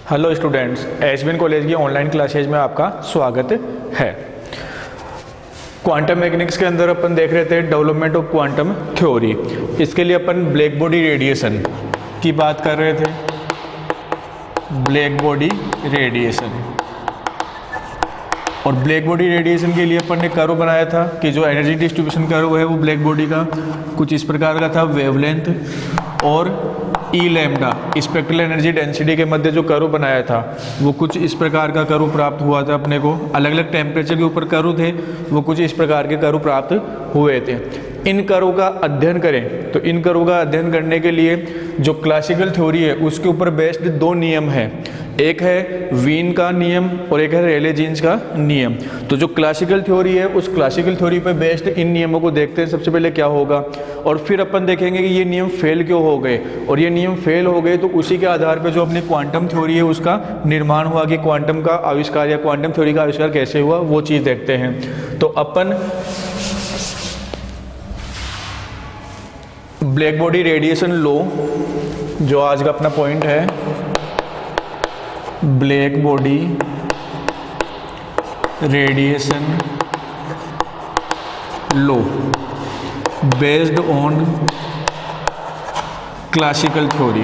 Hello students, SBN college की online classes में आपका स्वागत है। क्वांटम मैकेनिक्स के अंदर अपन देख रहे थे डेवलपमेंट ऑफ क्वांटम थ्योरी। इसके लिए अपन ब्लैक बॉडी रेडिएशन की बात कर रहे थे। ब्लैक बॉडी रेडिएशन, और ब्लैक बॉडी रेडिएशन के लिए अपन ने कर्व बनाया था कि जो एनर्जी डिस्ट्रीब्यूशन कर्व है वो ब्लैक बॉडी का कुछ इस प्रकार का था। वेवलेंथ और ई लैम्डा स्पेक्ट्रल एनर्जी डेंसिटी के मध्य जो कर्व बनाया था वो कुछ इस प्रकार का कर्व प्राप्त हुआ था अपने को। अलग अलग टेम्परेचर के ऊपर कर्व थे, वो कुछ इस प्रकार के कर्व प्राप्त हुए थे। इन कर्व का अध्ययन करें तो इन कर्व का अध्ययन करने के लिए जो क्लासिकल थ्योरी है उसके ऊपर बेस्ड दो नियम है। एक है वीन का नियम और एक है रेले जीन्स का नियम। तो जो क्लासिकल थ्योरी है उस क्लासिकल थ्योरी पे बेस्ड इन नियमों को देखते हैं सबसे पहले क्या होगा, और फिर अपन देखेंगे कि ये नियम फेल क्यों हो गए, और ये नियम फेल हो गए तो उसी के आधार पे जो अपनी क्वांटम थ्योरी है उसका निर्माण हुआ कि क्वांटम का आविष्कार या क्वांटम थ्योरी का आविष्कार कैसे हुआ वो चीज़ देखते हैं। तो अपन ब्लैक बॉडी रेडिएशन लॉ, जो आज का अपना पॉइंट है, black body radiation law based on classical theory,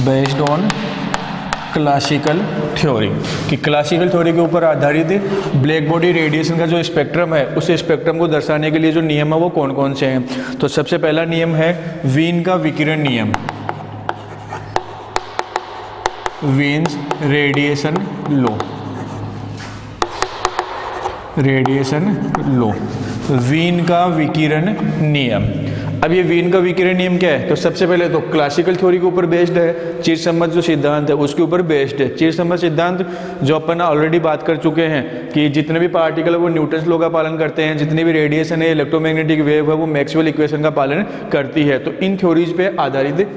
based on classical theory, कि क्लासिकल थ्योरी के ऊपर आधारित ब्लैक बॉडी रेडिएशन का जो स्पेक्ट्रम है उस स्पेक्ट्रम को दर्शाने के लिए जो नियम है वो कौन कौन से हैं। तो सबसे पहला नियम है वीन का विकिरण नियम, Wien's radiation law, radiation law, Wien का विकिरण नियम। अब ये वीन का विकिरण नियम क्या है, तो सबसे पहले तो क्लासिकल थ्योरी के ऊपर बेस्ड है। चिरसम्मत जो सिद्धांत है उसके ऊपर बेस्ड है। चिरसम्मत सिद्धांत जो अपन ऑलरेडी बात कर चुके हैं कि जितने भी पार्टिकल है वो न्यूटन्स लॉ का पालन करते हैं, जितनी भी रेडिएशन है, इलेक्ट्रोमैग्नेटिक वेव है, वो मैक्सवेल इक्वेशन का पालन करती है। तो इन थ्योरीज पे आधारित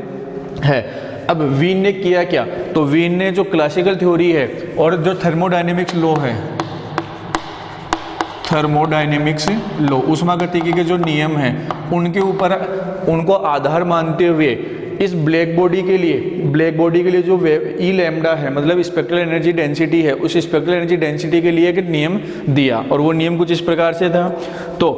है। अब वीन ने किया क्या, तो वीन ने जो क्लासिकल थ्योरी है और जो थर्मोडायनेमिक्स लॉ है, थर्मोडायनेमिक्स लॉ, उष्मागतिकी के जो नियम हैं उनके ऊपर उनको आधार मानते हुए इस ब्लैक बॉडी के लिए जो ई लैम्डा है, मतलब स्पेक्ट्रल एनर्जी डेंसिटी है, उस स्पेक्ट्रल एनर्जी डेंसिटी के लिए एक नियम दिया, और वो नियम कुछ इस प्रकार से था। तो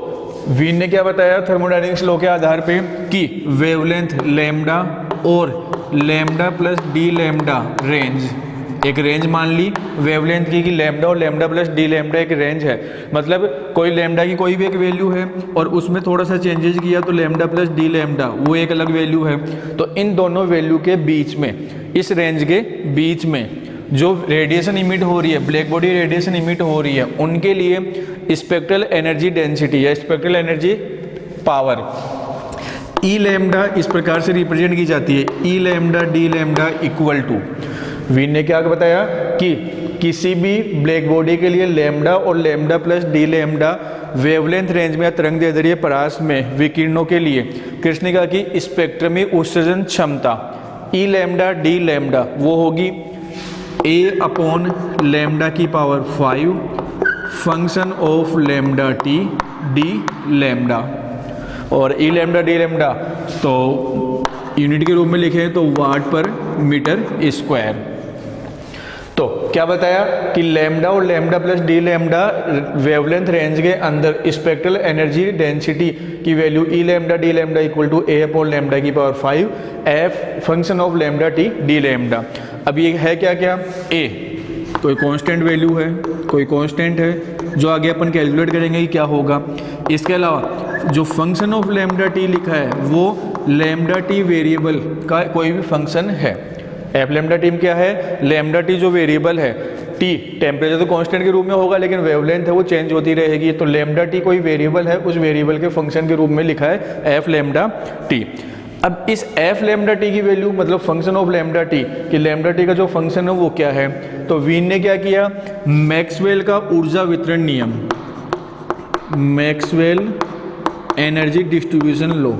वीन ने क्या बताया थर्मोडायनेमिक्स लॉ के आधार पे कि वेवलेंथ लैम्डा और lambda plus D lambda range, एक रेंज मान ली वेवलेंथ की कि लैम्डा और लैम्डा प्लस डी लैम्डा एक रेंज है, मतलब कोई लैम्डा की कोई भी एक वैल्यू है और उसमें थोड़ा सा चेंजेस किया तो लैम्डा प्लस डी लैम्डा वो एक अलग वैल्यू है। तो इन दोनों वैल्यू के बीच में, इस रेंज के बीच में जो रेडिएशन इमिट हो रही है, ब्लैक बॉडी रेडिएशन इमिट हो रही है, उनके लिए स्पेक्ट्रल एनर्जी डेंसिटी या spectral energy power E lambda इस प्रकार से रिप्रेजेंट की जाती है, E lambda D lambda equal to. Wien ने क्या बताया कि किसी भी ब्लैक बॉडी के लिए लैम्डा और lambda plus D lambda wavelength range में या तरंगदैर्ध्य परास में विकिरणों के लिए कृष्णिका की स्पेक्ट्रमी उत्सर्जन क्षमता ई लैम्डा डी लैम्डा वो होगी ए अपॉन लैम्डा की power 5 function of lambda T D lambda, और ई लैम्डा डी लैम्डा तो यूनिट के रूप में लिखे तो वाट पर मीटर स्क्वायर। तो क्या बताया कि लैम्डा और lambda plus D lambda wavelength range के अंदर स्पेक्ट्रल एनर्जी डेंसिटी की value E lambda D lambda equal to A upon lambda की power 5 F function of lambda T D lambda. अब ये है क्या क्या, ए कोई कांस्टेंट वैल्यू है, कोई कांस्टेंट है जो आगे अपन कैलकुलेट करेंगे कि क्या होगा। इसके अलावा जो फंक्शन ऑफ लैम्डा टी लिखा है वो लैम्डा टी वेरिएबल का कोई भी फंक्शन है। एफ लैम्डा टी क्या है, लैम्डा टी जो वेरिएबल है, टी टेम्परेचर तो कांस्टेंट के रूप में होगा लेकिन वेवलेंथ है वो चेंज होती रहेगी, तो लैम्डा टी कोई वेरिएबल है, उस वेरिएबल के फंक्शन के रूप में लिखा है एफ लैम्डा टी। अब इस एफ लैम्डा टी की वैल्यू मतलब फंक्शन ऑफ लैम्डा टी कि लैम्डा टी का जो फंक्शन है वो क्या है, तो वीन ने क्या किया, मैक्सवेल का ऊर्जा वितरण नियम, Maxwell energy distribution law,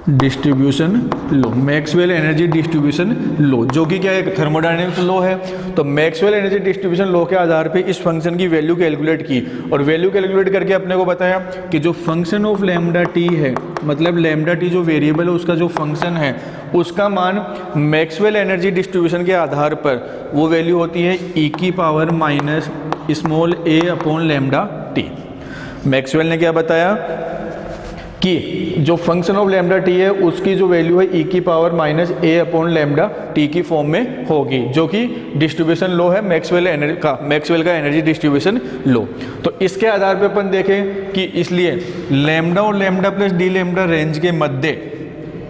distribution law, Maxwell energy distribution law, जो कि क्या है, थर्मोडायनेमिक्स लो है। तो मैक्सवेल एनर्जी डिस्ट्रीब्यूशन लो के आधार पे इस फंक्शन की वैल्यू कैलकुलेट की, और वैल्यू कैलकुलेट करके अपने को बताया कि जो फंक्शन ऑफ लैम्डा टी है, मतलब लैम्डा टी जो वेरिएबल है उसका जो फंक्शन है, उसका मान मैक्सवेल एनर्जी डिस्ट्रीब्यूशन के आधार पर वो वैल्यू होती है e की power minus small a upon lambda T. Maxwell ने क्या बताया कि जो फंक्शन ऑफ लैम्डा टी है उसकी जो वैल्यू है e की power minus a upon lambda T की फॉर्म में होगी, जो कि डिस्ट्रीब्यूशन लो है मैक्सवेल का एनर्जी डिस्ट्रीब्यूशन लो। तो इसके आधार पे अपन देखें कि इसलिए लैम्डा और lambda plus D lambda range के मध्य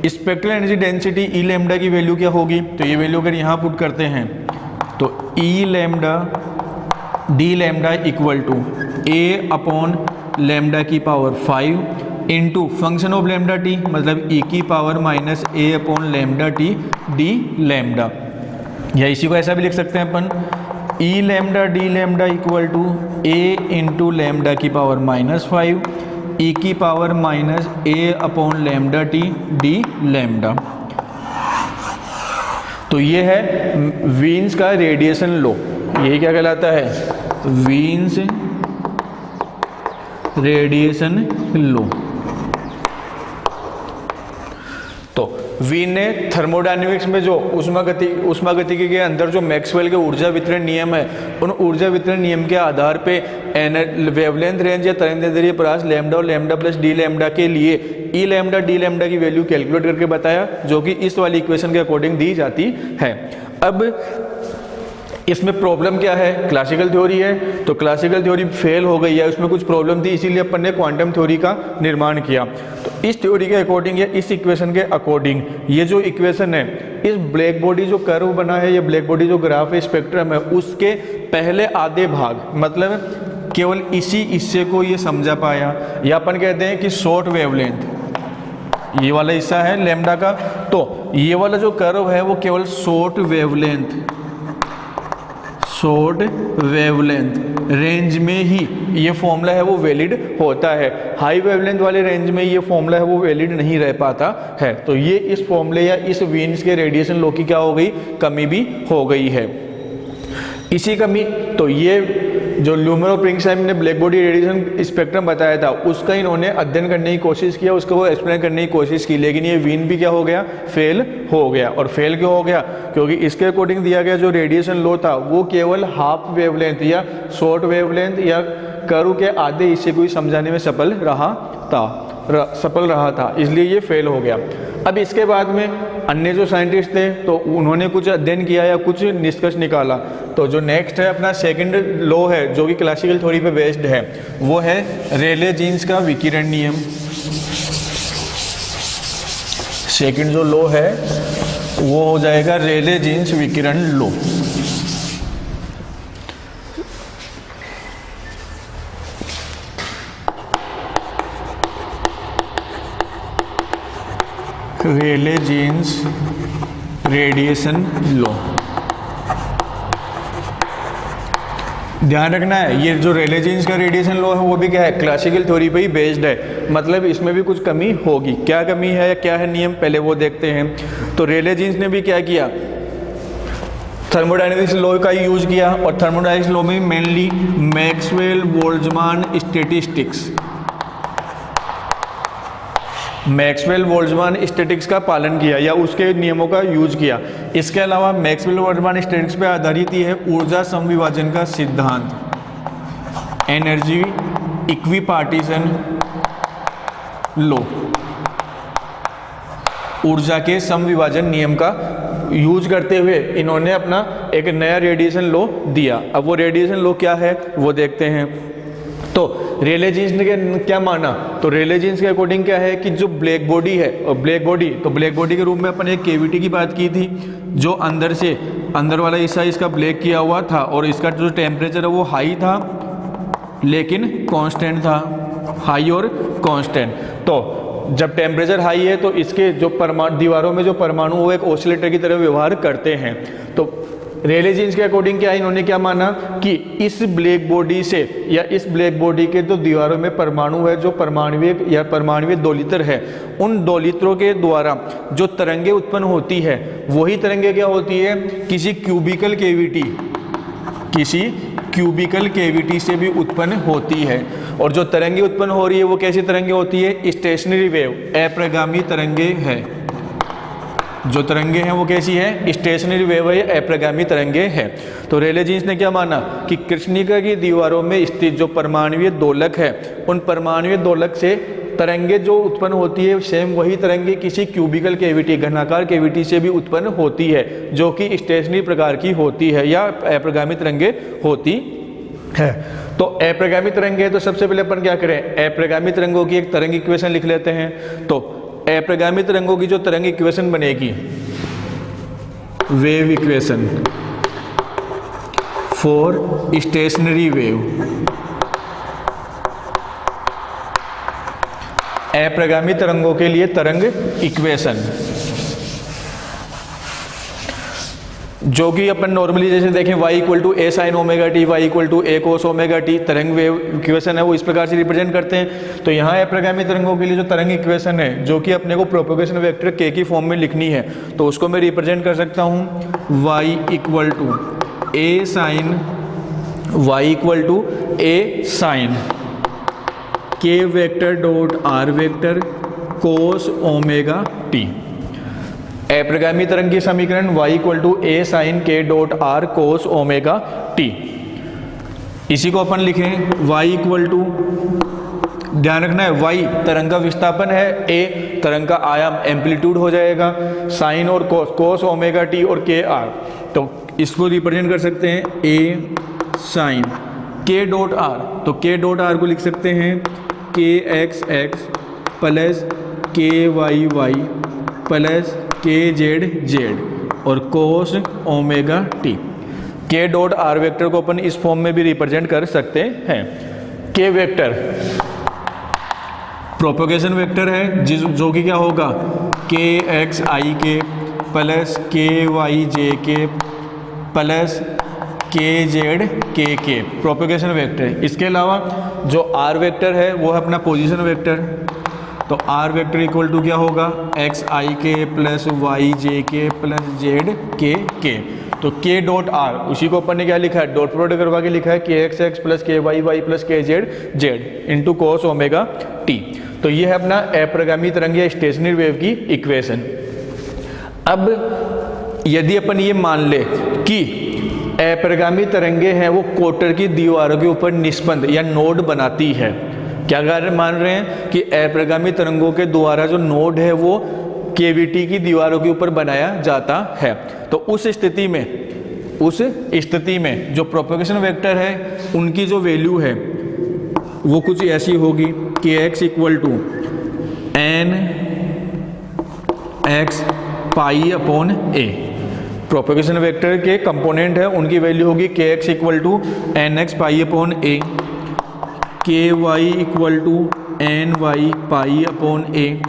स्पेक्ट्रल एनर्जी डेंसिटी ई लैम्डा की वैल्यू क्या होगी, तो ये वैल्यू अगर यहाँ पुट करते हैं तो E lambda D lambda equal to a upon lambda की power 5 into function of lambda T, मतलब e की power minus a upon lambda T D lambda, या इसी को ऐसा भी लिख सकते हैं अपन e lambda D lambda equal to a into lambda की पावर माइनस 5 e की power minus a upon lambda T D lambda. तो ये है वीन्स का रेडिएशन लो, ये क्या कहलाता है, वीन्स रेडिएशन लो। तो वीन ने थर्मोडायनेमिक्स में जो ऊष्मागतिकी के अंदर जो मैक्सवेल के ऊर्जा वितरण नियम है, उन ऊर्जा वितरण नियम के आधार पे वेवलेंथ रेंज या तरंगदैर्ध्य परास लैम्डा और लैम्डा प्लस डी लैम्डा के लिए ई लैम्डा डी लैम्डा की वैल्यू कैलकुलेट करके बताया, जो कि इस वाली इक्वेशन के अकॉर्डिंग दी जाती है। अब इसमें प्रॉब्लम क्या है, क्लासिकल थ्योरी है, तो क्लासिकल थ्योरी फेल हो गई है, उसमें कुछ प्रॉब्लम थी, इसीलिए अपन ने क्वांटम थ्योरी का निर्माण किया। तो इस थ्योरी के अकॉर्डिंग या इस इक्वेशन के अकॉर्डिंग ये जो इक्वेशन है, इस ब्लैक बॉडी जो कर्व बना है, ये ब्लैक बॉडी जो ग्राफ है, स्पेक्ट्रम है, उसके पहले आधे भाग, मतलब केवल इसी हिस्से को ये समझा पाया, या अपन कहते हैं कि शॉर्ट वेवलेंथ, ये वाला हिस्सा है लैम्डा का, तो ये वाला जो कर्व है वो केवल शॉर्ट वेवलेंथ रेंज में ही ये फॉर्मूला है वो वैलिड होता है, हाई वेवलेंथ वाले रेंज में ये फॉर्मूला है वो वैलिड नहीं रह पाता है। तो ये इस फॉर्मूले या इस वीन्स के रेडिएशन लो की क्या हो गई, कमी भी हो गई है। इसी कमी, तो ये जो ल्यूमर और प्रिंगसहाइम ने ब्लैक बॉडी रेडिएशन स्पेक्ट्रम बताया था, उसका इन्होंने अध्ययन करने की कोशिश किया, उसको वो एक्सप्लेन करने की कोशिश की, लेकिन ये वीन भी क्या हो गया, फेल हो गया। और फेल क्यों हो गया, क्योंकि इसके अकॉर्डिंग दिया गया जो रेडिएशन लो था वो केवल हाफ वेवलेंथ या शॉर्ट वेवलेंथ या कर्व के आधे हिस्से को ही समझाने में सफल रहा था, इसलिए ये फेल हो गया। अब इसके बाद में अन्य जो साइंटिस्ट थे तो उन्होंने कुछ अध्ययन किया या कुछ निष्कर्ष निकाला। तो जो नेक्स्ट है अपना सेकंड लॉ है, जो कि क्लासिकल थ्योरी पे बेस्ड है, वो है रेले जीन्स का विकिरण नियम। सेकंड जो लॉ है वो हो जाएगा रेले जीन्स विकिरण लॉ। रेले जीन्स रेडिएशन लॉ, ध्यान रखना है ये जो रेले जीन्स का रेडिएशन लॉ है वो भी क्या है, क्लासिकल थ्योरी पे ही बेस्ड है, मतलब इसमें भी कुछ कमी होगी। क्या कमी है या क्या है नियम, पहले वो देखते हैं। तो रेले जीन्स ने भी क्या किया, थर्मोडायनेमिक्स लॉ का यूज किया, और थर्मोडायनेमिक्स लॉ में मेनली मैक्सवेल बोल्ट्जमान स्टैटिस्टिक्स का पालन किया या उसके नियमों का यूज किया। इसके अलावा मैक्सवेल बोल्ट्जमान स्टैटिस्टिक्स पे आधारित ही है ऊर्जा समविभाजन का सिद्धांत, एनर्जी इक्विपार्टीशन लॉ, ऊर्जा के समविभाजन नियम का यूज करते हुए इन्होंने अपना एक नया रेडिएशन लॉ दिया। अब वो रेडिएशन लॉ क्या है वो देखते हैं। तो रेले जीन्स ने क्या माना, तो रेले जीन्स के अकॉर्डिंग क्या है कि जो ब्लैक बॉडी है, और ब्लैक बॉडी के रूप में अपन एक केविटी की बात की थी, जो अंदर वाला हिस्सा इसका ब्लैक किया हुआ था, और इसका जो टेम्परेचर है वो हाई था लेकिन कांस्टेंट था, हाई और कांस्टेंट। तो जब टेम्परेचर हाई है तो इसके जो दीवारों में जो परमाणु वो एक ऑसिलेटर की तरह व्यवहार करते हैं। तो रेले जीन्स के अकॉर्डिंग क्या इन्होंने क्या माना कि इस ब्लैक बॉडी से या इस ब्लैक बॉडी के जो दीवारों में परमाणु है, जो परमाणुविक या परमाणुवीय दोलित्र है, उन दोलित्रों के द्वारा जो तरंगे उत्पन्न होती है वही तरंगे क्या होती है, किसी क्यूबिकल कैविटी से भी उत्पन्न होती है। और जो तरंगे उत्पन्न हो रही है वो कैसी तरंगे होती है, स्टेशनरी वेव, अप्रगामी तरंगे है। जो तरंगे हैं वो कैसी है, स्टेशनरी वेव है, अप्रगामी तरंगे है। तो रेले जीन्स ने क्या माना कि कृष्णिका की दीवारों में स्थित जो परमाणुवीय दोलक है, उन परमाणुवीय दोलक से तरंगे जो उत्पन्न होती है सेम वही तरंगे किसी क्यूबिकल कैविटी, घनाकार कैविटी से भी उत्पन्न होती है, जो कि स्टेशनरी प्रकार की होती है या अप्रगामी तरंगे होती है। तो अप्रगामी तरंगे है तो सबसे पहले अपन क्या करें, अप्रगामी तरंगों की एक तरंग इक्वेशन लिख लेते हैं। तो अप्रगामी तरंगों की जो तरंग इक्वेशन बनेगी, wave equation for stationary wave, अप्रगामी तरंगों के लिए तरंग इक्वेशन, जो कि अपन नॉर्मली जैसे देखें y equal to A sine omega T, y equal to A cos omega T, तरंग वेव इक्वेशन है वो इस प्रकार से रिप्रेजेंट करते हैं। तो यहाँ अप्रगामी तरंगों के लिए जो तरंग इक्वेशन है, जो कि अपने को प्रोपोगेशन वेक्टर k की फॉर्म में लिखनी है, तो उसको मैं रिप्रेजेंट कर सकता हूँ y equal to A sine k vector dot r vector cos omega T. अप्रगामी तरंग की समीकरण y equal to A sine k dot r cos omega T. इसी को अपन लिखें y इक्वल टू, ध्यान रखना है y तरंग का विस्थापन है, a तरंग का आयाम एम्पलीट्यूड हो जाएगा, साइन और कोस ओमेगा टी और k r, तो इसको रिप्रेजेंट कर सकते हैं a sine k dot r। तो k डॉट r को लिख सकते हैं k x x plus k y y plus k z z और cos omega T. k dot r vector को अपन इस फॉर्म में भी रिप्रेजेंट कर सकते हैं। k वेक्टर प्रोपोगेशन वेक्टर है, जो कि क्या होगा k x i k plus k y j k plus k z k k, propagation vector. इसके अलावा जो r वेक्टर है वो है अपना पोजीशन वेक्टर। तो r वेक्टर इक्वल टू क्या होगा, x i k plus y j k plus z k k। तो k डॉट r, उसी को अपन ने क्या लिखा है, डॉट प्रोडक्ट करवा के लिखा है k x x plus k y y plus k z z into cos omega T. तो ये है अपना अप्रगामी तरंग या स्टेशनरी वेव की इक्वेशन। अब यदि अपन ये मान ले कि अप्रगामी तरंगे हैं वो कोटर की दीवारों के ऊपर निस्पंद या नोड बनाती है, क्या मान रहे हैं कि अप्रगामी तरंगों के द्वारा जो नोड है वो केविटी की दीवारों के ऊपर बनाया जाता है। तो उस स्थिति में जो प्रोपोगेशन वेक्टर है उनकी जो वैल्यू है वो कुछ ऐसी होगी कि x equal to N X pi upon A. Propagation vector के कंपोनेंट है उनकी वैल्यू होगी K X equal to N X pi upon A, K Y equal to N Y pi upon A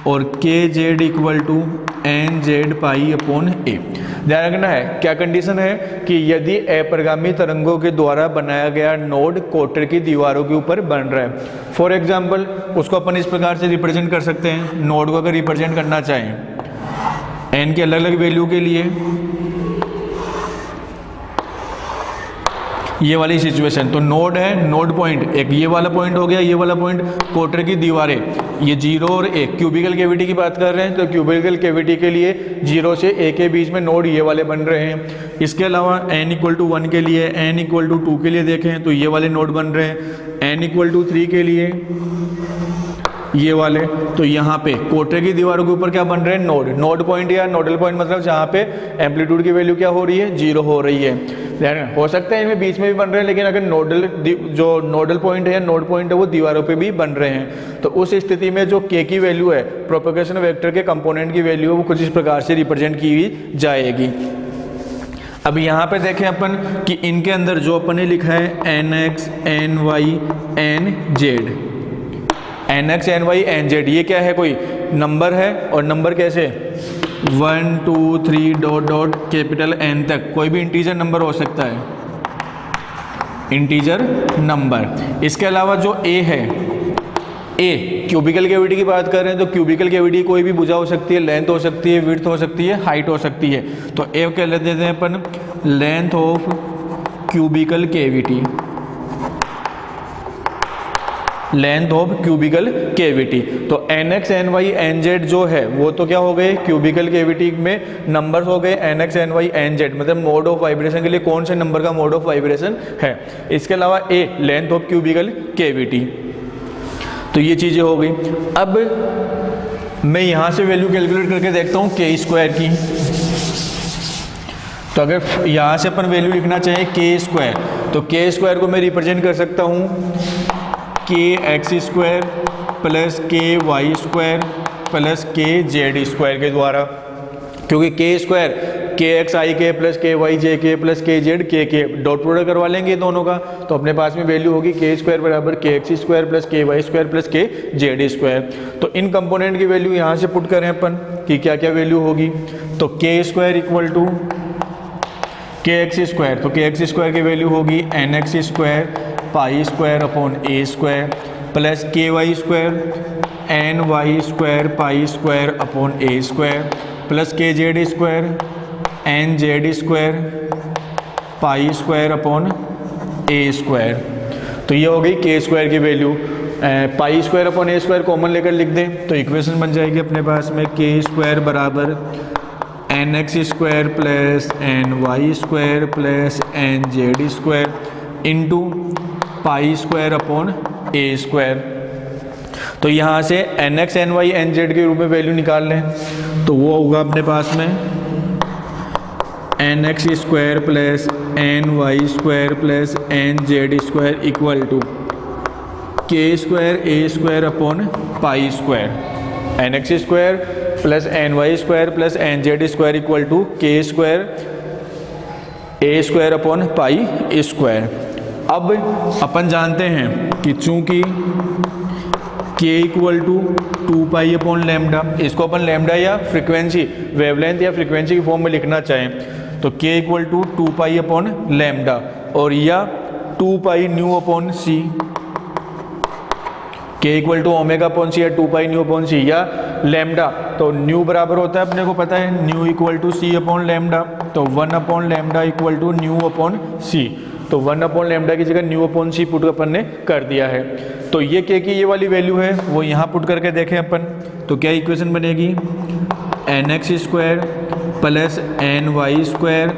और K Z equal to N Z pi upon A. ध्यान रखना है क्या condition है कि यदि अप्रगामी तरंगों के द्वारा बनाया गया नोड कोटर की दीवारों के ऊपर बन रहा है। फॉर एग्जाम्पल उसको अपन इस प्रकार से रिप्रेजेंट कर सकते हैं, नोड को अगर रिप्रेजेंट करना चाहें एन के अलग अलग वैल्यू के लिए, ये वाली सिचुएशन। तो नोड है, नोड पॉइंट एक ये वाला पॉइंट हो गया, ये वाला पॉइंट कोटर की दीवारें, ये 0 और 1 क्यूबिकल कैविटी की बात कर रहे हैं। तो क्यूबिकल कैविटी के लिए 0 से a के बीच में नोड ये वाले बन रहे हैं। इसके अलावा n इक्वल टू 1 के लिए, n इक्वल टू 2 के लिए देखें तो ये वाले नोड बन रहे हैं, n इक्वल टू 3 के लिए ये वाले। तो यहाँ पे कोटर की दीवारों के ऊपर क्या बन रहे हैं, नोड। नोड पॉइंट या नोडल पॉइंट मतलब जहाँ पे एम्पलीट्यूड की वैल्यू क्या हो रही है, 0 हो रही है। हो सकता है इनमें बीच में भी बन रहे हैं, लेकिन अगर नोडल पॉइंट है या नोड पॉइंट है वो दीवारों पे भी बन रहे हैं। तो उस स्थिति में जो k की वैल्यू है प्रोपोगेशन वेक्टर के कंपोनेंट की वैल्यू है वो कुछ इस प्रकार से रिप्रेजेंट की जाएगी। अब यहाँ पे देखें अपन कि इनके अंदर जो अपन ने लिखा है nx ny nz, nx ny nz, ये क्या है, कोई नंबर है। और नंबर कैसे, 1 2 3 डॉट डॉट कैपिटल N तक कोई भी इंटीजर नंबर हो सकता है, इंटीजर नंबर। इसके अलावा जो A है, ए क्यूबिकल कैविटी की बात कर रहे हैं तो क्यूबिकल कैविटी कोई भी भुजा हो सकती है, लेंथ हो सकती है, विड्थ हो सकती है, हाइट हो सकती है। तो ए कह लेते हैं अपन length of cubical cavity, length of cubical cavity. तो NX NY NZ जो है वो तो क्या हो गए, क्यूबिकल कैविटी में नंबर्स हो गए NX NY NZ, मतलब मोड ऑफ वाइब्रेशन के लिए कौन से नंबर का मोड ऑफ वाइब्रेशन है। इसके अलावा A length of cubical cavity. तो ये चीज़ें हो गई। अब मैं यहाँ से वैल्यू कैलकुलेट करके देखता हूँ के स्क्वायर की। तो अगर यहाँ से अपन वैल्यू लिखना चाहें के स्क्वायर, तो के स्क्वायर को मैं रिप्रेजेंट कर सकता हूँ के x square plus k y square plus k z square के द्वारा, क्योंकि के स्क्वायर के एक्स आई के प्लस के वाई जे के प्लस के जेड के डॉट प्रोडक्ट करवा लेंगे दोनों का, तो अपने पास में वैल्यू होगी के स्क्वायर बराबर के x square plus k y square plus k z square. तो इन कंपोनेंट की वैल्यू यहाँ से पुट करें अपन कि क्या क्या वैल्यू होगी। तो k square equal to k x square, तो के एक्स स्क्वायर की वैल्यू होगी n x square pi square upon a square plus k y square n Y square pi square upon a square plus k z square n Z square pi square upon a square. तो ये हो गई k square की value. Pi square upon a square common लेकर लिख दें तो equation बन जाएगी अपने पास में के स्क्वायर बराबर n x square plus N Y square plus N Z square into pi square upon a square. तो यहाँ से n x N Y N Z के रूप में वैल्यू निकाल लें तो वो होगा अपने पास में N x square plus N Y square plus N Z square equal to k square A square upon pi square. N x square plus N Y square plus N Z square equal to k square A square upon pi square. अब अपन जानते हैं कि चूंकि k equal to 2 pi upon lambda, इसको अपन lambda या frequency wavelength या फ्रीक्वेंसी की फॉर्म में लिखना चाहें तो k equal to 2 pi upon lambda और या 2 pi nu upon c, k equal to omega upon c या 2 पाई न्यू अपॉन सी या लैम्डा। तो न्यू बराबर होता है अपने को पता है nu equal to C upon lambda, तो 1 upon lambda equal to nu upon c. तो 1 अपॉन लैम्डा की जगह न्यू अपॉन सी पुट अपन ने कर दिया है। तो ये के की ये वाली वैल्यू है वो यहाँ पुट करके देखें अपन तो क्या इक्वेशन बनेगी n x square plus N Y square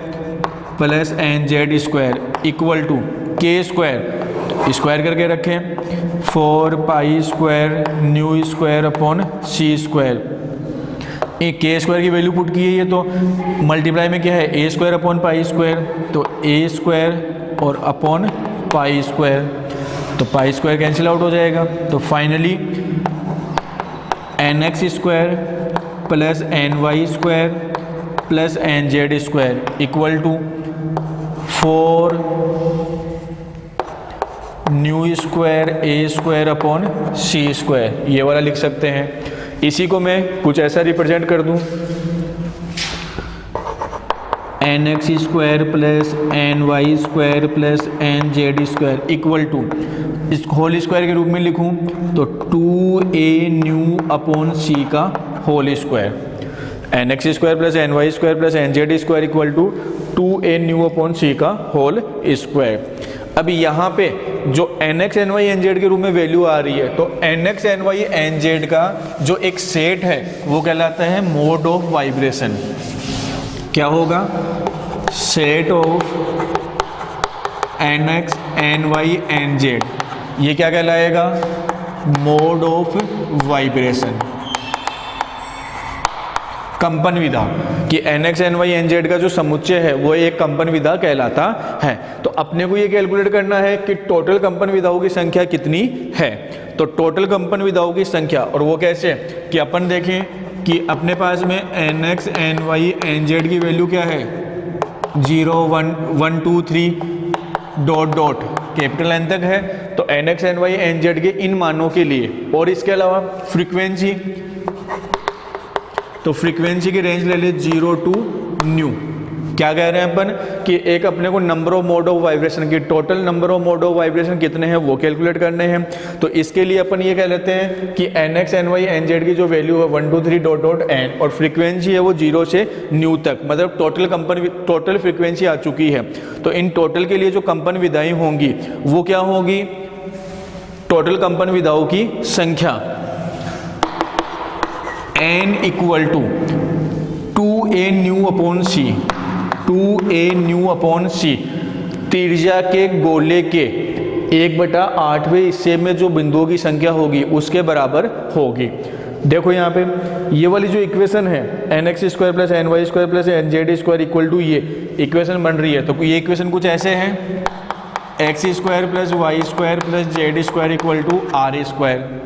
plus N Z square equal to k square, square करके रखें 4 pi square nu square upon सी स्क्वायर। एक के स्क्वायर की वैल्यू पुट की है ये तो मल्टीप्लाई में क्या है A square upon pi square, तो ए स्क्वायर और अपॉन पाई स्क्वायर, तो पाई स्क्वायर कैंसिल आउट हो जाएगा। तो finally N x square plus N Y square plus N Z square equal to 4 nu square A square upon C square, ये वाला लिख सकते हैं। इसी को मैं कुछ ऐसा रिप्रेजेंट कर दूं N x square plus N Y square plus N Z square equal to, इस होल स्क्वायर के रूप में लिखूं तो 2a न्यू अपॉन सी का whole square. N x square plus N Y square plus N Z square equal to 2a nu upon c का whole square. अब यहाँ पे जो n x N Y N Z के रूप में value आ रही है तो N x N Y N Z का जो एक सेट है वो कहलाता है मोड ऑफ वाइब्रेशन। क्या होगा set of N x N Y N Z, ये क्या कहलाएगा मोड ऑफ वाइब्रेशन। कंपन विधा कि N x N Y N Z का जो समुच्चय है वो एक कंपन विधा कहलाता है। तो अपने को ये कैलकुलेट करना है कि टोटल कंपन विधाओं की संख्या कितनी है। तो टोटल कंपन विधाओं की संख्या, और वो कैसे कि अपन देखें कि अपने पास में N x N Y N Z की वैल्यू क्या है 0 1 1 2 3 डॉट डॉट कैपिटल एन तक है। तो N x N Y N Z के इन मानों के लिए और इसके अलावा फ्रीक्वेंसी तो फ्रीक्वेंसी की रेंज ले ले 0 to न्यू। क्या कह रहे हैं अपन कि एक अपने को number of mode of vibration की total number of mode of vibration कितने हैं वो कैलकुलेट करने हैं। तो इसके लिए अपन ये कह लेते हैं कि nx ny nz की जो वैल्यू है 1 2 3 डॉट डॉट n और फ्रीक्वेंसी है वो 0 से न्यू तक, मतलब टोटल फ्रीक्वेंसी आ चुकी है। तो इन टोटल के लिए जो कंपन विधाएं होंगी वो क्या होगी, टोटल कंपन विधाओं की संख्या n equal to 2a nu upon c, 2a nu upon c त्रिज्या के गोले के 1/8वें हिस्से में जो बिंदुओं की संख्या होगी उसके बराबर होगी। देखो यहाँ पे ये वाली जो इक्वेशन है nx square plus ny square plus nz square equal to ये इक्वेशन बन रही है। तो ये इक्वेशन कुछ ऐसे है, X square plus Y square plus Z square equal to R square.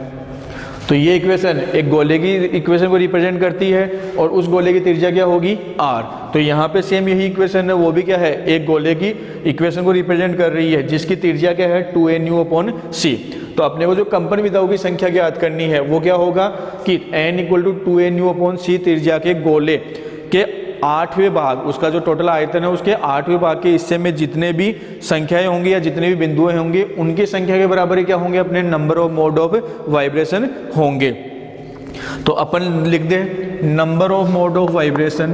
तो ये इक्वेशन एक गोले की इक्वेशन को रिप्रेजेंट करती है और उस गोले की त्रिज्या क्या होगी r। तो यहाँ पे सेम यही इक्वेशन है, वो भी क्या है, एक गोले की इक्वेशन को रिप्रेजेंट कर रही है जिसकी त्रिज्या क्या है 2a न्यू अपॉन c। तो अपने को जो कंपन विधाओं की संख्या ज्ञात करनी है वो क्या होगा कि n equal to 2a nu upon c त्रिज्या के गोले के 8वें भाग, उसका जो टोटल आयतन है उसके 8वें भाग के हिस्से में जितने भी संख्याएं होंगी या जितने भी बिंदुएं होंगे उनकी संख्या के बराबर ही क्या होंगे, अपने number of mode of vibration होंगे। तो अपन लिख दे number of mode of vibration,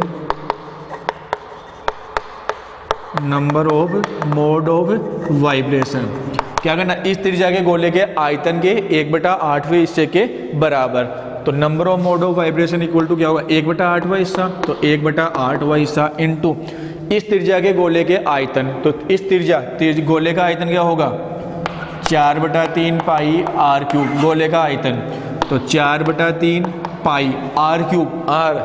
number of mode of vibration क्या करना, इस त्रिज्या के गोले के आयतन के 1/8वें हिस्से के बराबर। तो number of mode of vibration equal to क्या होगा, 1/8वां हिस्सा, तो 1/8वां हिस्सा इनटू इस त्रिज्या के गोले के आयतन। तो इस गोले का आयतन क्या होगा 4/3 पाई आर क्यूब, गोले का आयतन। तो 4/3 पाई आर क्यूब, आर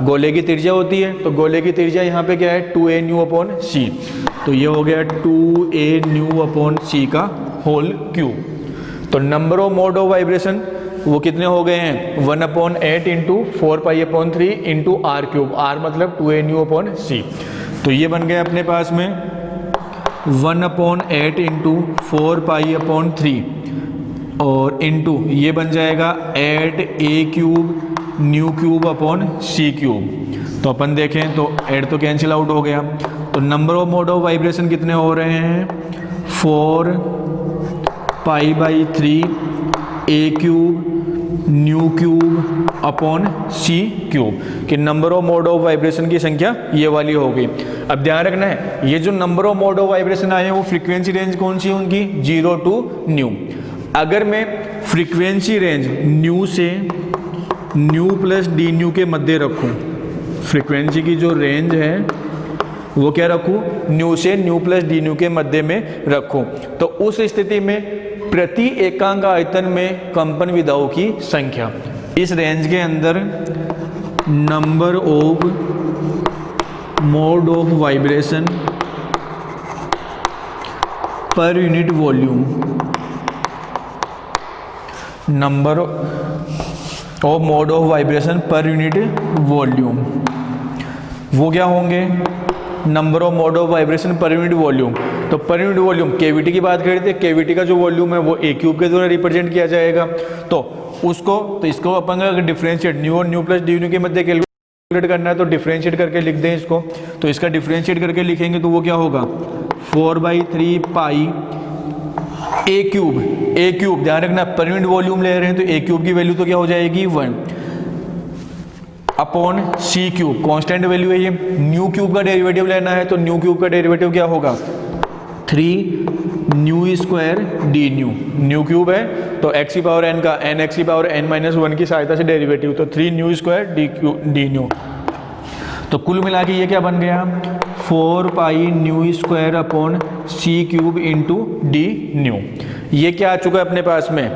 गोले की त्रिज्या होती है, तो गोले की त्रिज्या यहाँ पे क्या है 2a न्यू अपॉन c। तो ये हो गया 2a न्यू अपॉन c का होल क्यूब। तो number of mode of vibration वो कितने हो गए हैं 1/8 into 4π/3 into r cube, r मतलब 2a न्यू अपॉन c। तो ये बन गया अपने पास में 1/8 इंटू 4π/3 और इंटू ये बन जाएगा 8a cube nu cube upon c cube. तो अपन देखें तो 8 तो कैंसिल आउट हो गया। तो number of mode of vibration कितने हो रहे हैं 4π/3 a cube nu cube upon c cube कि number of mode of vibration की संख्या ये वाली हो गई। अब ध्यान रखना है ये जो number of mode of vibration आए हैं वो फ्रीक्वेंसी रेंज कौन सी है उनकी 0 to न्यू। अगर मैं फ्रीक्वेंसी रेंज न्यू से न्यू प्लस डी न्यू के मध्य रखूं, फ्रीक्वेंसी की जो रेंज है वो क्या रखूं न्यू से न्यू प्लस डी न्यू के मध्य में रखूं, तो उस स्थिति में प्रति एकांक आयतन में कंपन विधाओं की संख्या इस रेंज के अंदर number of mode of vibration per unit volume, number of mode of vibration per unit volume वो क्या होंगे number of mode of vibration per unit volume. तो पर यूनिट वॉल्यूम केविटी की बात करें तो केविटी का जो वॉल्यूम है वो ए क्यूब के द्वारा रिप्रेजेंट किया जाएगा। तो इसको अपन अगर डिफरेंशिएट न्यू और न्यू प्लस डी न्यू के मध्य कैलकुलेट करना है तो डिफरेंशिएट करके लिख दें इसको। तो इसका डिफरेंशिएट करके लिखेंगे तो वो क्या होगा 4/3 पाई ए क्यूब, ध्यान रखना पर यूनिट वॉल्यूम ले रहे हैं तो ए क्यूब की वैल्यू तो क्या हो जाएगी 1 अपॉन सी क्यूब, कांस्टेंट वैल्यू है ये। न्यू क्यूब का डेरिवेटिव लेना है तो न्यू क्यूब का डेरिवेटिव क्या होगा 3 new square d new, new cube है तो x की पावर n का n x की पावर n-1 की सहायता से डेरिवेटिव, तो 3 न्यू स्क्वायर डी न्यू। तो कुल मिला के ये क्या बन गया 4 पाई न्यू स्क्वायर अपॉन सी क्यूब इंटू डी न्यू। ये क्या आ चुका है अपने पास में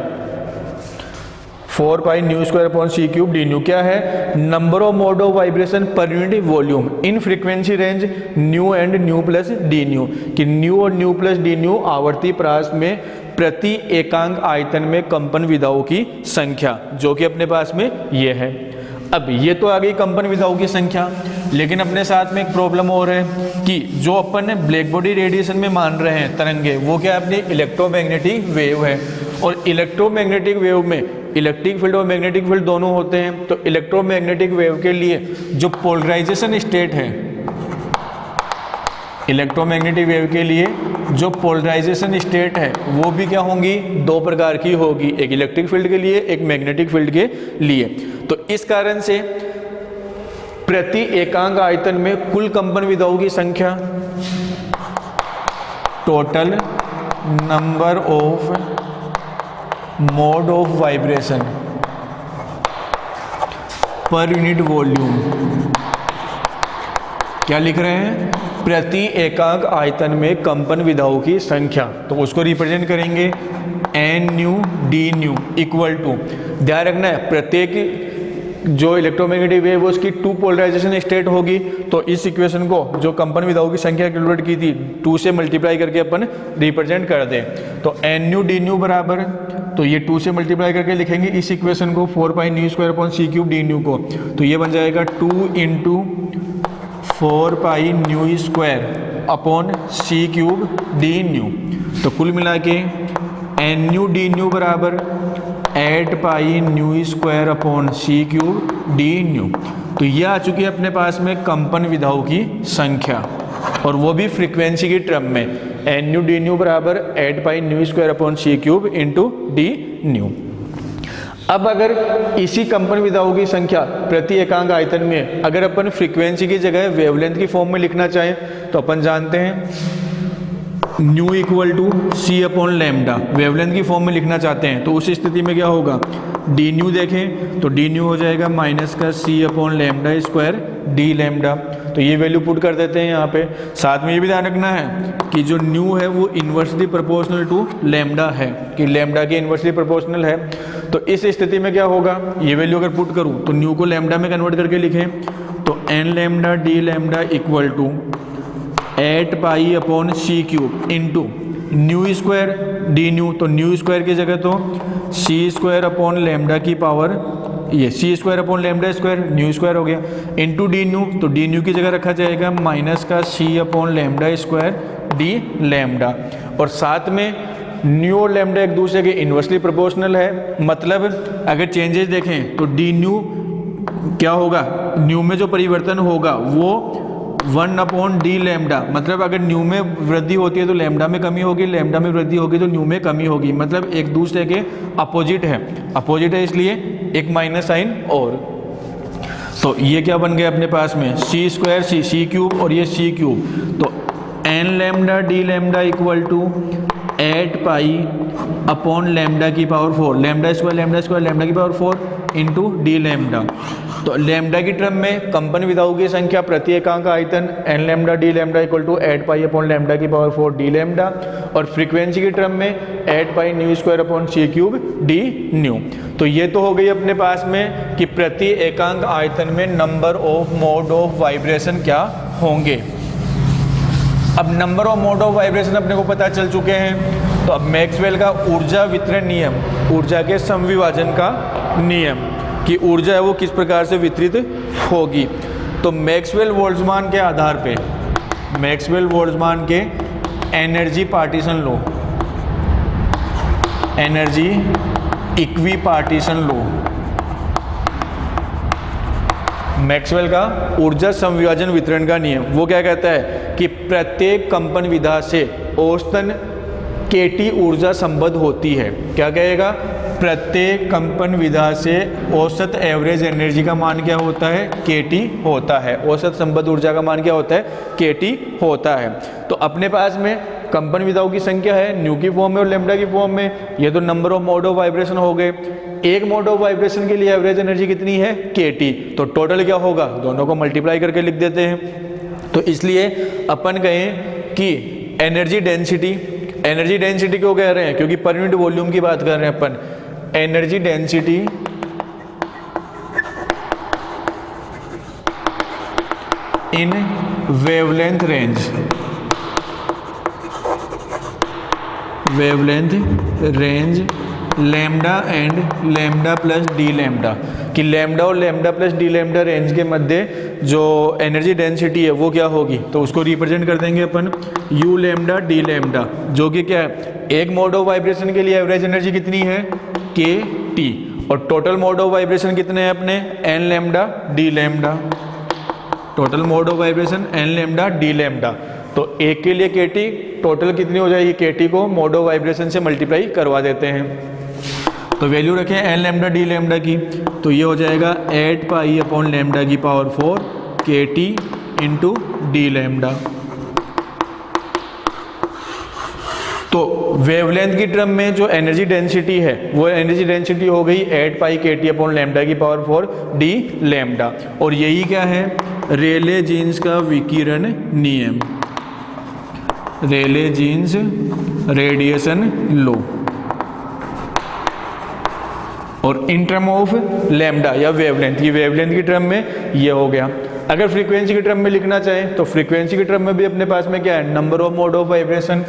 4 पाई न्यू स्क्वायर अपॉन सी क्यूब डी न्यू क्या है number of mode of vibration per unit volume in frequency range nu and nu plus d nu कि न्यू और न्यू प्लस डी न्यू आवर्ती प्रास में प्रति एकांक आयतन में कंपन विधाओं की संख्या जो कि अपने पास में ये है। अब ये तो आ गई कंपन विधाओं की संख्या, लेकिन अपने साथ में एक प्रॉब्लम हो रहा है कि जो अपन ब्लैक बॉडी रेडिएशन में मान रहे हैं तरंगे वो क्या अपनी इलेक्ट्रोमैग्नेटिक वेव है और इलेक्ट्रोमैग्नेटिक वेव में इलेक्ट्रिक फील्ड और मैग्नेटिक फील्ड दोनों होते हैं। तो इलेक्ट्रोमैग्नेटिक वेव के लिए जो पोलराइजेशन स्टेट है, इलेक्ट्रोमैग्नेटिक वेव के लिए जो पोलराइजेशन स्टेट है वो भी क्या होंगी, दो प्रकार की होगी, एक इलेक्ट्रिक फील्ड के लिए, एक मैग्नेटिक फील्ड के लिए। तो इस कारण से प्रति एकांक आयतन में कुल कंपन विधाओं की संख्या, total number of mode of vibration per unit volume, क्या लिख रहे हैं, प्रति एकांक आयतन में कंपन विधाओं की संख्या। तो उसको रिप्रेजेंट करेंगे N nu D nu equal to, ध्यान रखना है प्रत्येक जो इलेक्ट्रोमैग्नेटिक वेव है उसकी टू पोलराइजेशन स्टेट होगी। तो इस इक्वेशन को जो कंपन विधाओं की संख्या कैलकुलेट की थी 2 से मल्टीप्लाई करके अपन रिप्रेजेंट कर दें। तो एन न्यू डी न्यू बराबर, तो ये 2 से मल्टीप्लाई करके लिखेंगे इस इक्वेशन को 4 पाई न्यू स्क्वायर अपॉन सी क्यूब डी न्यू को, तो ये बन जाएगा 2 into 4 pi nu square upon सी क्यूब डी न्यू। तो कुल मिला के एन न्यू डी न्यू बराबर 8 पाई न्यू स्क्वायर अपॉन सी क्यूब डी न्यू। तो ये आ चुकी है अपने पास में कंपन विधाओं की संख्या, और वो भी फ्रीक्वेंसी की टर्म में, एन न्यू डी न्यू बराबर 8 पाई न्यू स्क्वायर अपॉन सी क्यूब इंटू डी न्यू। अब अगर इसी कंपन विधाओं की संख्या प्रति एकांक आयतन में अगर अपन फ्रीक्वेंसी की जगह वेवलेंथ की फॉर्म में लिखना चाहें तो अपन जानते हैं nu equal to C upon lambda, wavelength की फॉर्म में लिखना चाहते हैं तो उस स्थिति में क्या होगा, डी न्यू देखें तो डी न्यू हो जाएगा माइनस का c upon lambda square d lambda. तो ये वैल्यू पुट कर देते हैं यहाँ पे। साथ में ये भी ध्यान रखना है कि जो न्यू है वो इन्वर्सली प्रोपोर्शनल टू लैम्डा है, कि लैम्डा के इन्वर्सली प्रोपोर्शनल है। तो इस स्थिति में क्या होगा, ये वैल्यू अगर पुट करूँ तो न्यू को लैम्डा में कन्वर्ट करके लिखें तो N lambda D lambda equal to 8 pi upon C cube into nu square d nu, तो न्यू स्क्वायर की जगह तो सी स्क्वायर अपॉन लैम्डा की पावर, ये c square upon lambda square nu square हो गया, इंटू डी न्यू, तो d nu की जगह रखा जाएगा माइनस का c upon lambda square d lambda. और साथ में न्यू और लैम्डा एक दूसरे के इन्वर्सली प्रोपोर्शनल है, मतलब अगर चेंजेस देखें तो डी न्यू क्या होगा, न्यू में जो परिवर्तन होगा वो 1 अपॉन डी लैम्डा, मतलब अगर न्यू में वृद्धि होती है तो लैम्डा में कमी होगी, लैम्डा में वृद्धि होगी तो न्यू में कमी होगी, मतलब एक दूसरे के अपोजिट है इसलिए एक माइनस साइन। और तो ये क्या बन गया अपने पास में सी स्क्वायर सी क्यूब और ये सी क्यूब, तो N lambda D lambda equal to 8 pi upon lambda की पावर 4, लैम्डा स्क्वायर लैम्डा की पावर 4 इंटू डी लैम्डा। तो लैम्डा की टर्म में कंपन विधाओं की संख्या प्रति एकांक आयतन N lambda D lambda equal to 8 pi upon lambda की पावर 4 डी लैम्डा, और फ्रीक्वेंसी की टर्म में 8 पाई न्यू स्क्वायर अपॉन सी क्यूब डी न्यू। तो ये तो हो गई अपने पास में कि प्रति एकांक आयतन में number of mode of vibration क्या होंगे। अब number of mode of vibration अपने को पता चल चुके हैं, तो अब मैक्सवेल का ऊर्जा वितरण नियम, ऊर्जा के समविभाजन का नियम कि ऊर्जा है वो किस प्रकार से वितरित होगी। तो मैक्सवेल बोल्ट्जमान के आधार पे, मैक्सवेल बोल्ट्जमान के energy partition law, energy equi partition law, Maxwell का ऊर्जा संविभाजन वितरण का नियम, वो क्या कहता है कि प्रत्येक कंपन विधा से औसतन केटी ऊर्जा संबद्ध होती है। क्या कहेगा, प्रत्येक कंपन विधा से औसत एवरेज एनर्जी का मान क्या होता है, केटी होता है। औसत संबद्ध ऊर्जा का मान क्या होता है, केटी होता है। तो अपने पास में कंपन विधाओं की संख्या है न्यू की फॉर्म में और लैम्डा की फॉर्म में। ये तो number of mode of vibration हो गए। एक मोड ऑफ वाइब्रेशन के लिए एवरेज एनर्जी कितनी है, केटी, तो टोटल क्या होगा, दोनों को मल्टीप्लाई करके लिख देते हैं। तो इसलिए अपन कहें कि एनर्जी डेंसिटी क्यों कह रहे हैं, क्योंकि पर यूनिट वॉल्यूम की बात कर रहे हैं अपन। Energy density in wavelength range lambda and lambda plus D lambda, कि लैम्डा और lambda plus D lambda range के मध्य जो एनर्जी डेंसिटी है वो क्या होगी, तो उसको रिप्रेजेंट कर देंगे अपन यू लैम्डा डी लैम्डा, जो कि क्या है, एक मोड ऑफ वाइब्रेशन के लिए एवरेज एनर्जी कितनी है, के टी, और टोटल मोड ऑफ वाइब्रेशन कितने हैं अपने, N lambda D lambda, total mode of vibration N lambda D lambda. तो एक के लिए केटी टोटल कितनी हो जाएगी, केटी को मोड ऑफ वाइब्रेशन से मल्टीप्लाई करवा देते हैं। तो वैल्यू रखें एन लैम्डा डी लैम्डा की, तो ये हो जाएगा 8 पाई अपॉन लैम्डा की पावर 4 के टी इंटू डी लैम्डा। तो वेवलेंथ की टर्म में जो एनर्जी डेंसिटी है वो एनर्जी डेंसिटी हो गई 8 पाई के टी अपॉन लैम्डा की पावर 4 डी लैम्डा। और यही क्या है, रेले जीन्स का विकिरण नियम, रेले जीन्स रेडिएशन लॉ। और इन टर्म ऑफ लैम्डा या वेवलेंथ, ये वेवलेंथ की टर्म में ये हो गया। अगर फ्रीक्वेंसी की टर्म में लिखना चाहें तो फ्रीक्वेंसी की टर्म में भी अपने पास में क्या है, number of mode of vibration.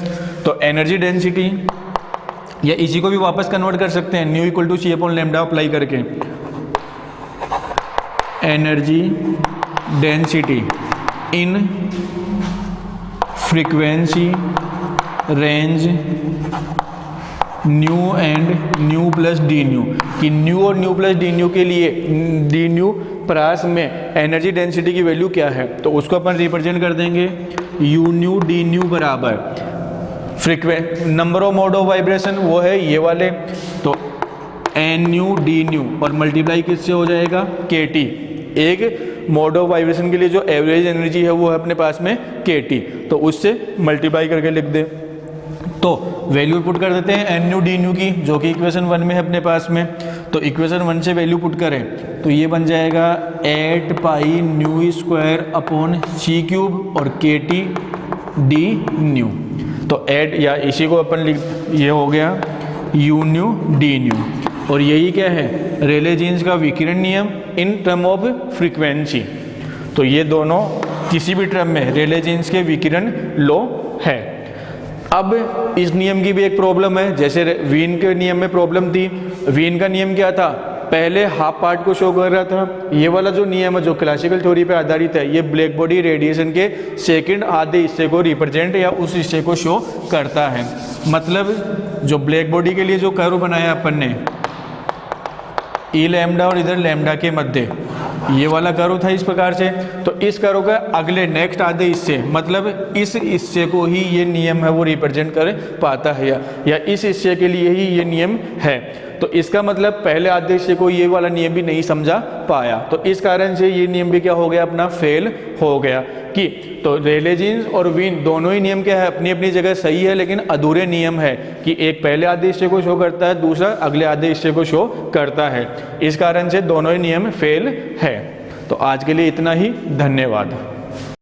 तो एनर्जी डेंसिटी, या इसी को भी वापस कन्वर्ट कर सकते हैं nu equal to C upon lambda apply करके, energy density in frequency range nu and nu plus d nu, कि न्यू और न्यू प्लस डी न्यू के लिए डी न्यू प्रास में एनर्जी डेंसिटी की वैल्यू क्या है, तो उसको अपन रिप्रेजेंट कर देंगे यू न्यू डी न्यू बराबर number of mode of vibration वो है ये वाले, तो एन न्यू डी न्यू और मल्टीप्लाई किससे हो जाएगा, के टी। एक मोड ऑफ वाइब्रेशन के लिए जो एवरेज एनर्जी है वो है अपने पास में के टी, तो उससे मल्टीप्लाई करके लिख दे। तो वैल्यू पुट कर देते हैं एन न्यू डी न्यू की, जो कि इक्वेशन 1 में है अपने पास में। तो इक्वेशन 1 से वैल्यू पुट करें तो ये बन जाएगा 8 पाई न्यू स्क्वायर अपॉन सी क्यूब और के टी डी न्यू। तो ऐड या इसी को अपन लिख, ये हो गया यू न्यू डी न्यू। और यही क्या है, रेले जीन्स का विकिरण नियम इन टर्म ऑफ फ्रीक्वेंसी। तो ये दोनों किसी भी टर्म में रेले जीन्स के विकिरण लॉ है। अब इस नियम की भी एक प्रॉब्लम है, जैसे वीन के नियम में प्रॉब्लम थी। वीन का नियम क्या था, पहले हाफ पार्ट को शो कर रहा था। ये वाला जो नियम है जो क्लासिकल थ्योरी पे आधारित है, ये ब्लैक बॉडी रेडिएशन के सेकंड आधे हिस्से को रिप्रेजेंट या उस हिस्से को शो करता है। मतलब जो ब्लैक बॉडी के लिए जो कर्व बनाया अपन ने ई लैम्डा और इधर लैम्डा के मध्य, ये वाला कर्व था इस प्रकार से। तो इस कर्व का अगले नेक्स्ट आधे हिस्से, मतलब इस हिस्से को ही ये नियम है वो रिप्रेजेंट कर पाता है, या इस हिस्से के लिए ही ये नियम है। तो इसका मतलब पहले आधे हिस्से को ये वाला नियम भी नहीं समझा पाया, तो इस कारण से ये नियम भी क्या हो गया, अपना फेल हो गया। कि तो रेले जीन्स और वीन दोनों ही नियम क्या है, अपनी अपनी जगह सही है, लेकिन अधूरे नियम है कि एक पहले आधे हिस्से को शो करता है, दूसरा अगले आधे हिस्से को शो करता है। इस कारण से दोनों ही नियम फेल है। तो आज के लिए इतना ही, धन्यवाद।